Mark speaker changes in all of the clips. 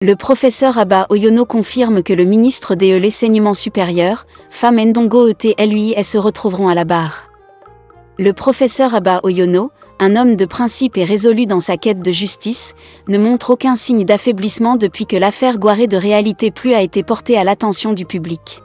Speaker 1: Le professeur Abba Oyono confirme que le ministre de l'Enseignement supérieur, Fam Ndongo et se retrouveront à la barre. Le professeur Abba Oyono, un homme de principe et résolu dans sa quête de justice, ne montre aucun signe d'affaiblissement depuis que l'affaire Guaré de Réalité Plus a été portée à l'attention du public.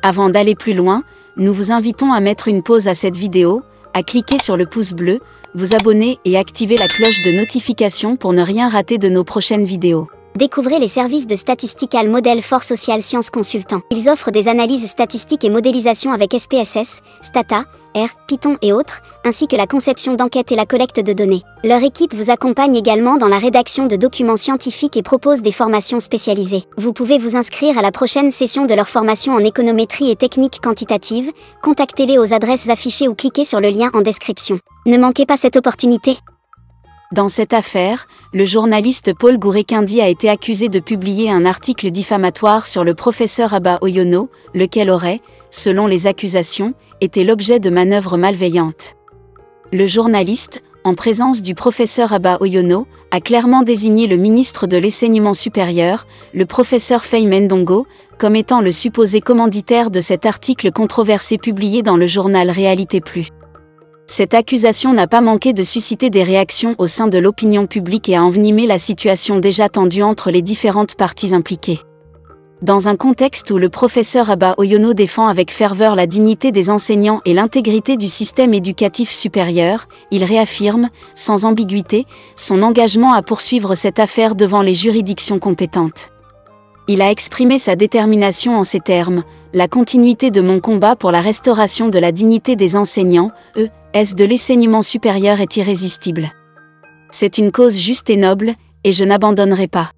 Speaker 1: Avant d'aller plus loin, nous vous invitons à mettre une pause à cette vidéo, à cliquer sur le pouce bleu, vous abonner et activer la cloche de notification pour ne rien rater de nos prochaines vidéos.
Speaker 2: Découvrez les services de Statistical Model for Social Science Consultant. Ils offrent des analyses statistiques et modélisation avec SPSS, Stata, R, Python et autres, ainsi que la conception d'enquêtes et la collecte de données. Leur équipe vous accompagne également dans la rédaction de documents scientifiques et propose des formations spécialisées. Vous pouvez vous inscrire à la prochaine session de leur formation en économétrie et techniques quantitatives. Contactez-les aux adresses affichées ou cliquez sur le lien en description. Ne manquez pas cette opportunité.
Speaker 1: Dans cette affaire, le journaliste Paul Gourekindi a été accusé de publier un article diffamatoire sur le professeur Abba Oyono, lequel aurait, selon les accusations, été l'objet de manœuvres malveillantes. Le journaliste, en présence du professeur Abba Oyono, a clairement désigné le ministre de l'Enseignement supérieur, le professeur Fam Ndongo, comme étant le supposé commanditaire de cet article controversé publié dans le journal Réalité Plus. Cette accusation n'a pas manqué de susciter des réactions au sein de l'opinion publique et a envenimé la situation déjà tendue entre les différentes parties impliquées. Dans un contexte où le professeur Abba Oyono défend avec ferveur la dignité des enseignants et l'intégrité du système éducatif supérieur, il réaffirme, sans ambiguïté, son engagement à poursuivre cette affaire devant les juridictions compétentes. Il a exprimé sa détermination en ces termes: « La continuité de mon combat pour la restauration de la dignité des enseignants, de l'enseignement supérieur est irrésistible. C'est une cause juste et noble, et je n'abandonnerai pas. »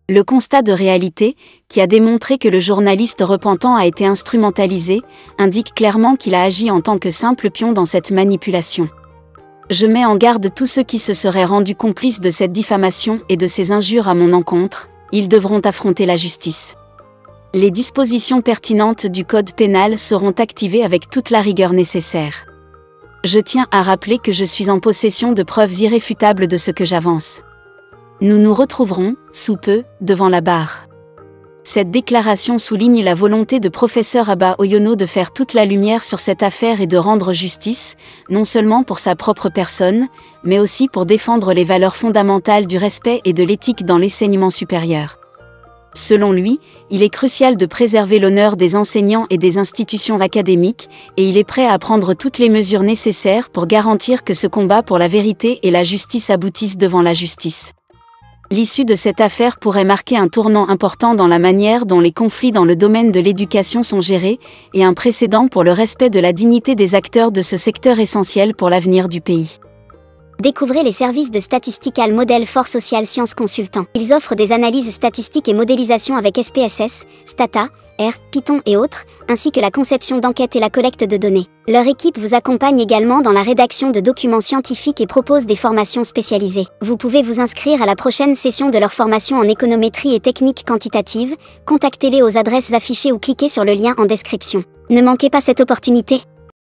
Speaker 1: Le constat de réalité, qui a démontré que le journaliste repentant a été instrumentalisé, indique clairement qu'il a agi en tant que simple pion dans cette manipulation. Je mets en garde tous ceux qui se seraient rendus complices de cette diffamation et de ces injures à mon encontre, ils devront affronter la justice. Les dispositions pertinentes du code pénal seront activées avec toute la rigueur nécessaire. Je tiens à rappeler que je suis en possession de preuves irréfutables de ce que j'avance. Nous nous retrouverons, sous peu, devant la barre. Cette déclaration souligne la volonté de professeur Abba Oyono de faire toute la lumière sur cette affaire et de rendre justice, non seulement pour sa propre personne, mais aussi pour défendre les valeurs fondamentales du respect et de l'éthique dans l'enseignement supérieur. Selon lui, il est crucial de préserver l'honneur des enseignants et des institutions académiques, et il est prêt à prendre toutes les mesures nécessaires pour garantir que ce combat pour la vérité et la justice aboutisse devant la justice. L'issue de cette affaire pourrait marquer un tournant important dans la manière dont les conflits dans le domaine de l'éducation sont gérés, et un précédent pour le respect de la dignité des acteurs de ce secteur essentiel pour l'avenir du pays.
Speaker 2: Découvrez les services de Statistical Model for Social Science Consultant. Ils offrent des analyses statistiques et modélisation avec SPSS, Stata, R, Python et autres, ainsi que la conception d'enquêtes et la collecte de données. Leur équipe vous accompagne également dans la rédaction de documents scientifiques et propose des formations spécialisées. Vous pouvez vous inscrire à la prochaine session de leur formation en économétrie et techniques quantitatives. Contactez-les aux adresses affichées ou cliquez sur le lien en description. Ne manquez pas cette opportunité.